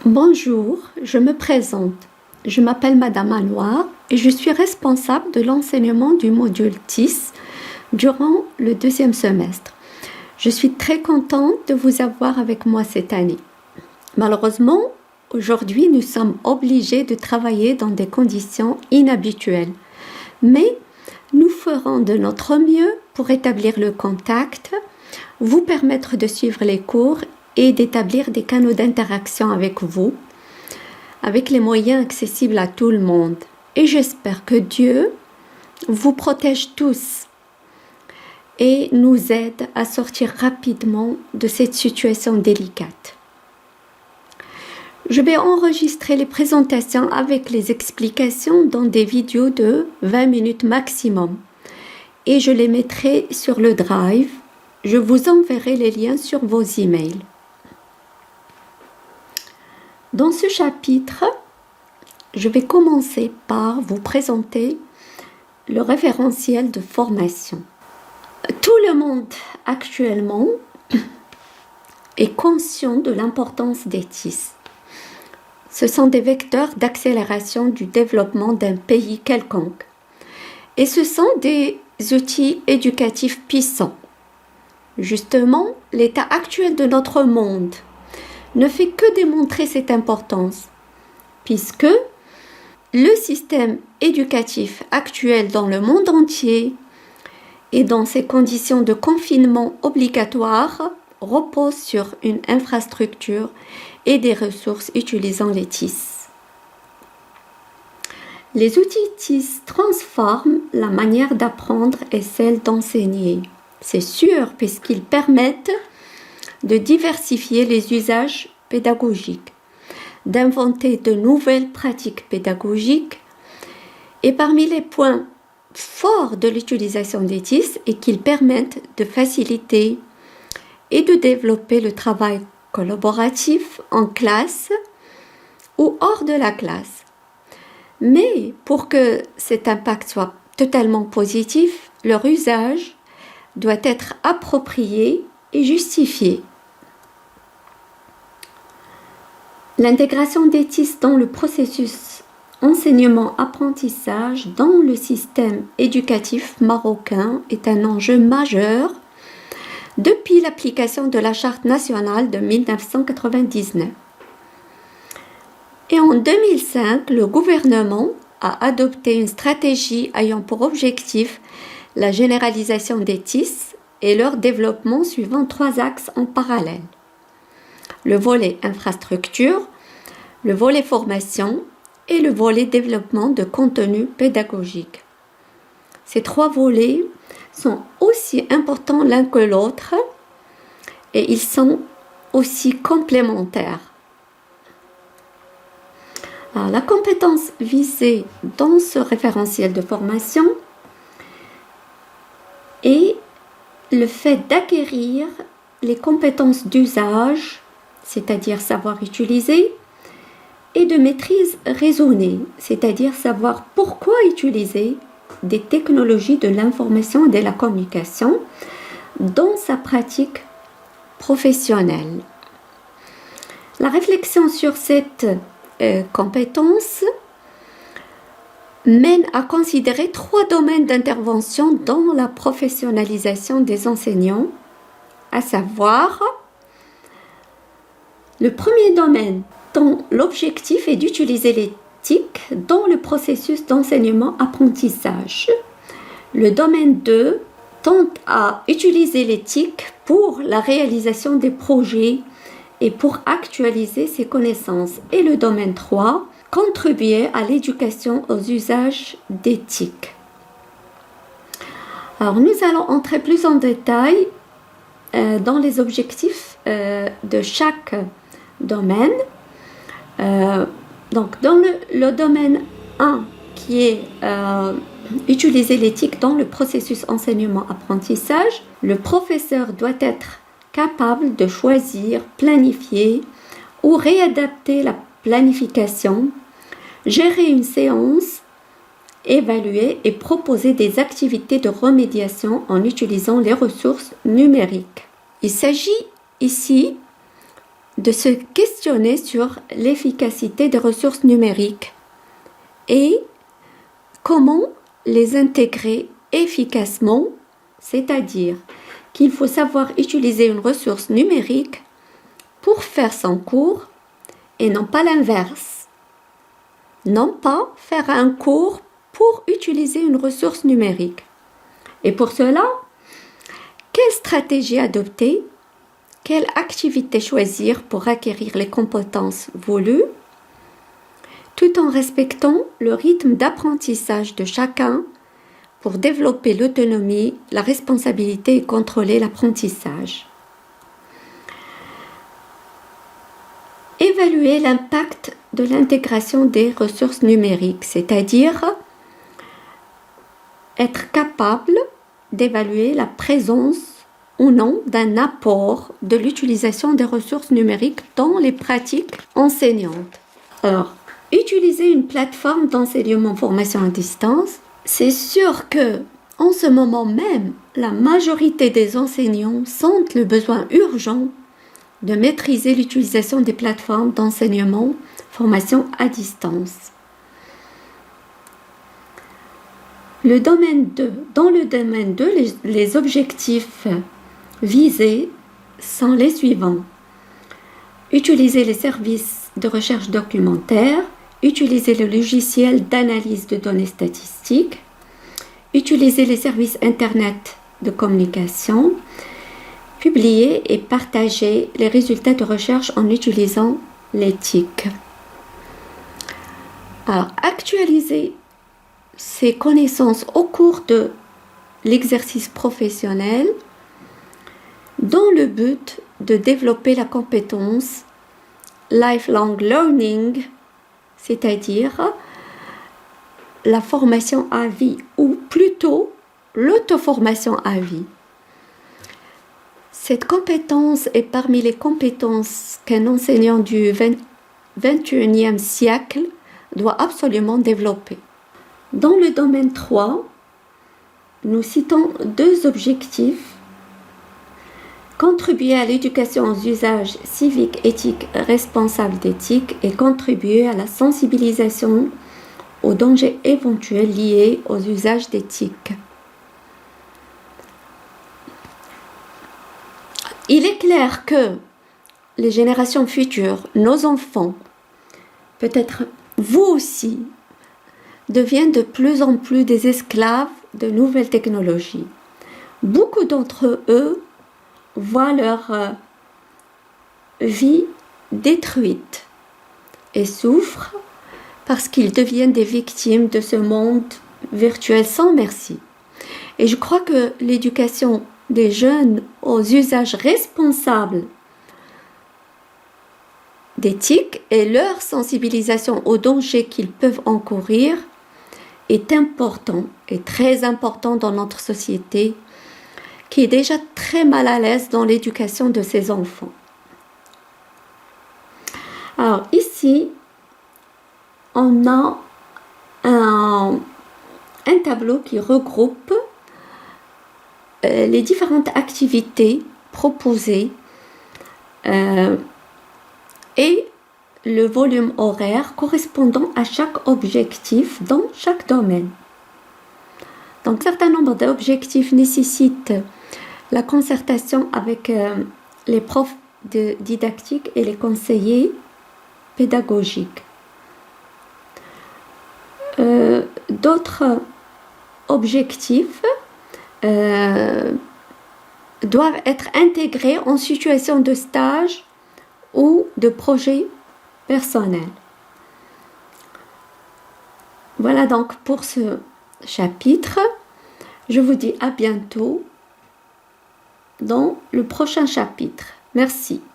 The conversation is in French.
Bonjour, je me présente. Je m'appelle Madame Anouar et je suis responsable de l'enseignement du module TIS durant le deuxième semestre. Je suis très contente de vous avoir avec moi cette année. Malheureusement, aujourd'hui, nous sommes obligés de travailler dans des conditions inhabituelles. Mais nous ferons de notre mieux pour établir le contact, vous permettre de suivre les cours et d'établir des canaux d'interaction avec vous, avec les moyens accessibles à tout le monde. Et j'espère que Dieu vous protège tous et nous aide à sortir rapidement de cette situation délicate. Je vais enregistrer les présentations avec les explications dans des vidéos de 20 minutes maximum et je les mettrai sur le Drive. Je vous enverrai les liens sur vos emails. Dans ce chapitre, je vais commencer par vous présenter le référentiel de formation. Tout le monde actuellement est conscient de l'importance des TIS. Ce sont des vecteurs d'accélération du développement d'un pays quelconque. Et ce sont des outils éducatifs puissants. Justement, l'état actuel de notre monde ne fait que démontrer cette importance, puisque le système éducatif actuel dans le monde entier et dans ces conditions de confinement obligatoire repose sur une infrastructure et des ressources utilisant les TIS. Les outils TIS transforment la manière d'apprendre et celle d'enseigner. C'est sûr, puisqu'ils permettent de diversifier les usages pédagogiques, d'inventer de nouvelles pratiques pédagogiques. Et parmi les points forts de l'utilisation des TIS est qu'ils permettent de faciliter et de développer le travail collaboratif en classe ou hors de la classe. Mais pour que cet impact soit totalement positif, leur usage doit être approprié et justifié. L'intégration des TIS dans le processus enseignement-apprentissage dans le système éducatif marocain est un enjeu majeur depuis l'application de la Charte nationale de 1999. Et en 2005, le gouvernement a adopté une stratégie ayant pour objectif la généralisation des TIS et leur développement suivant 3 axes en parallèle. Le volet infrastructure, le volet formation et le volet développement de contenu pédagogique. Ces 3 volets sont aussi importants l'un que l'autre et ils sont aussi complémentaires. Alors, la compétence visée dans ce référentiel de formation est le fait d'acquérir les compétences d'usage, c'est-à-dire savoir utiliser, et de maîtrise raisonnée, c'est-à-dire savoir pourquoi utiliser des technologies de l'information et de la communication dans sa pratique professionnelle. La réflexion sur cette compétence mène à considérer 3 domaines d'intervention dans la professionnalisation des enseignants, à savoir le premier domaine dont l'objectif est d'utiliser les TIC dans le processus d'enseignement-apprentissage. Le domaine 2 tente à utiliser les TIC pour la réalisation des projets et pour actualiser ses connaissances. Et le domaine 3, contribuer à l'éducation aux usages des TIC. Alors nous allons entrer plus en détail dans les objectifs de chaque domaine. Donc dans le domaine 1 qui est utiliser l'éthique dans le processus enseignement-apprentissage, le professeur doit être capable de choisir, planifier ou réadapter la planification, gérer une séance, évaluer et proposer des activités de remédiation en utilisant les ressources numériques. Il s'agit ici de se questionner sur l'efficacité des ressources numériques et comment les intégrer efficacement, c'est-à-dire qu'il faut savoir utiliser une ressource numérique pour faire son cours et non pas l'inverse. Non pas faire un cours pour utiliser une ressource numérique. Et pour cela, quelle stratégie adopter? Quelle activité choisir pour acquérir les compétences voulues, tout en respectant le rythme d'apprentissage de chacun pour développer l'autonomie, la responsabilité et contrôler l'apprentissage. Évaluer l'impact de l'intégration des ressources numériques, c'est-à-dire être capable d'évaluer la présence ou non d'un apport de l'utilisation des ressources numériques dans les pratiques enseignantes. Alors, utiliser une plateforme d'enseignement-formation à distance, c'est sûr que, en ce moment même, la majorité des enseignants sentent le besoin urgent de maîtriser l'utilisation des plateformes d'enseignement-formation à distance. Dans le domaine 2, les objectifs visés sont les suivants. Utiliser les services de recherche documentaire, utiliser le logiciel d'analyse de données statistiques, utiliser les services Internet de communication, publier et partager les résultats de recherche en utilisant l'éthique. Alors, actualiser ces connaissances au cours de l'exercice professionnel dans le but de développer la compétence lifelong learning, c'est-à-dire la formation à vie ou plutôt l'auto-formation à vie. Cette compétence est parmi les compétences qu'un enseignant du 21e siècle doit absolument développer. Dans le domaine 3, nous citons 2 objectifs. Contribuer à l'éducation aux usages civiques, éthiques, responsables d'éthique et contribuer à la sensibilisation aux dangers éventuels liés aux usages d'éthique. Il est clair que les générations futures, nos enfants, peut-être vous aussi, deviennent de plus en plus des esclaves de nouvelles technologies. Beaucoup d'entre eux voient leur vie détruite et souffrent parce qu'ils deviennent des victimes de ce monde virtuel sans merci. Et je crois que l'éducation des jeunes aux usages responsables d'éthique et leur sensibilisation aux dangers qu'ils peuvent encourir est important et très important dans notre société qui est déjà très mal à l'aise dans l'éducation de ses enfants. Alors ici, on a un tableau qui regroupe les différentes activités proposées et le volume horaire correspondant à chaque objectif dans chaque domaine. Donc, un certain nombre d'objectifs nécessitent la concertation avec les profs de didactique et les conseillers pédagogiques. D'autres objectifs doivent être intégrés en situation de stage ou de projet personnel. Voilà donc pour ce chapitre. Je vous dis à bientôt dans le prochain chapitre. Merci.